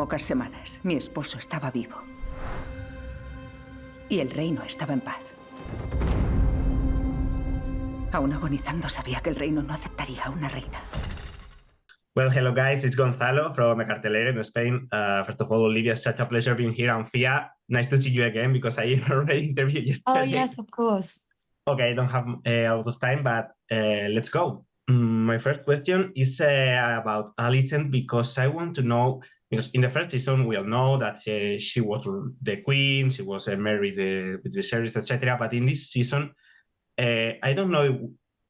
pocas semanas, mi esposo estaba vivo. Y el reino estaba en paz. Aún agonizando, sabía que el reino no aceptaría a una reina. Well, hello guys, it's Gonzalo from Cartelera in Spain. First of all, Olivia, such a pleasure being here. And Phia, nice to see you again because I already interviewed you yesterday. Oh, yes, of course. Okay, I don't have a lot of time, but let's go. My first question is about Alicent because I want to know, because in the first season we all know that she was the queen, she was married with Viserys, etc. But in this season, I don't know if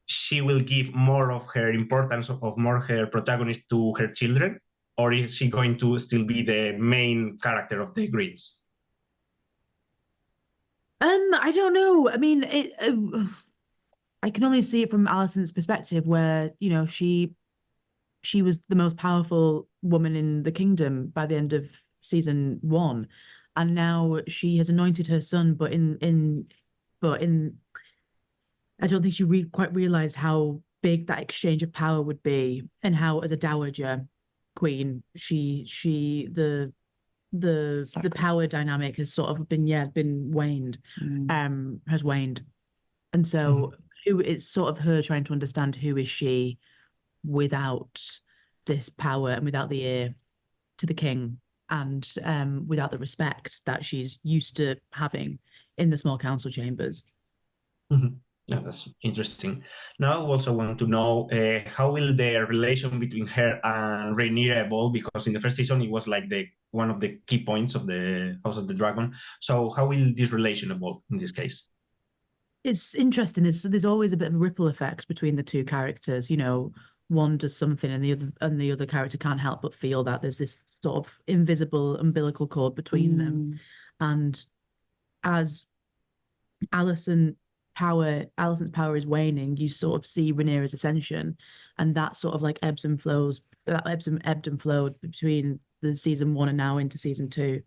she will give more of her importance, of more her protagonist to her children, or is she going to still be the main character of the Greens? I don't know. I mean, I can only see it from Alicent's perspective, where she was the most powerful woman in the kingdom by the end of season 1, and now she has anointed her son. But I don't think she quite realized how big that exchange of power would be, and how, as a dowager queen, the power dynamic has sort of been waned, has waned. And so it's sort of her trying to understand who is she without this power and without the ear to the king, and without the respect that she's used to having in the small council chambers. Yeah, that's interesting. Now I also want to know how will the relation between her and Rhaenyra evolve, because in the first season it was like one of the key points of the House of the Dragon. So how will this relation evolve in this case? It's interesting. There's always a bit of a ripple effect between the two characters. One does something and the other character can't help but feel that there's this sort of invisible umbilical cord between them. And as Alicent's power is waning, you sort of see Rhaenyra's ascension, and that sort of like ebbed and flowed between the season 1 and now into season 2.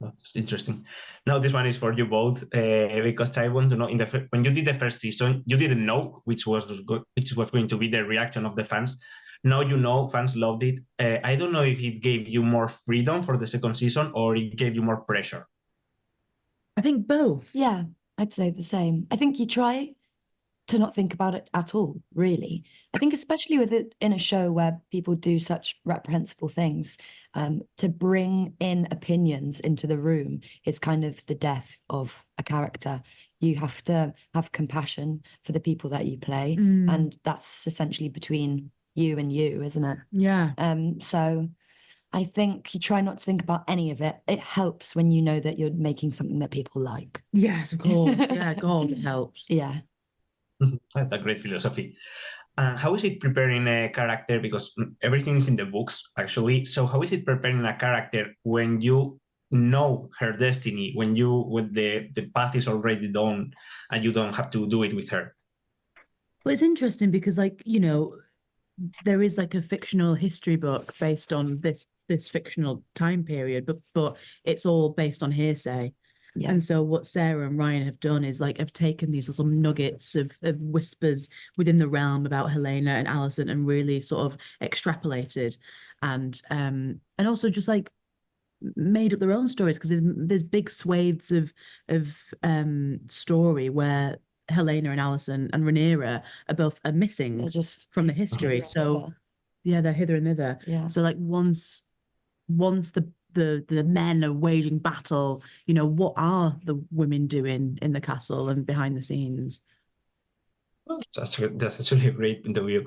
That's interesting. Now this one is for you both, because I want to know, when you did the first season, you didn't know which was going to be the reaction of the fans. Now fans loved it. I don't know if it gave you more freedom for the second season or it gave you more pressure. I think both. Yeah, I'd say the same. I think you try to not think about it at all, really. I think especially with it in a show where people do such reprehensible things, to bring in opinions into the room is kind of the death of a character. You have to have compassion for the people that you play, and that's essentially between you and you, isn't it? Yeah. So I think you try not to think about any of it. It helps when you know that you're making something that people like. Yes, of course. Yeah, God, it helps. Yeah. That's a great philosophy. How is it preparing a character? Because everything is in the books, actually. So how is it preparing a character when you know her destiny, when the path is already done and you don't have to do it with her? Well, it's interesting because, there is like a fictional history book based on this fictional time period, but it's all based on hearsay. Yeah. And so what Sarah and Ryan have done is have taken these little nuggets of whispers within the realm about Helena and Alicent and really sort of extrapolated and also just made up their own stories, because there's big swathes of story where Helena and Alicent and Rhaenyra are missing. They're just from the history. So yeah, they're hither and thither. Yeah. So once the men are waging battle, what are the women doing in the castle and behind the scenes? That's actually a great interview.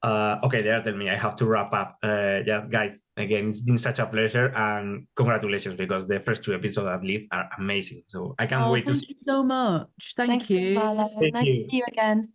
Okay, tell me, I have to wrap up. Yeah, guys, again, it's been such a pleasure, and congratulations, because the first 2 episodes at least are amazing. So I can't wait to see. Thank you so much. Thank you. Thanks, nice to see you again.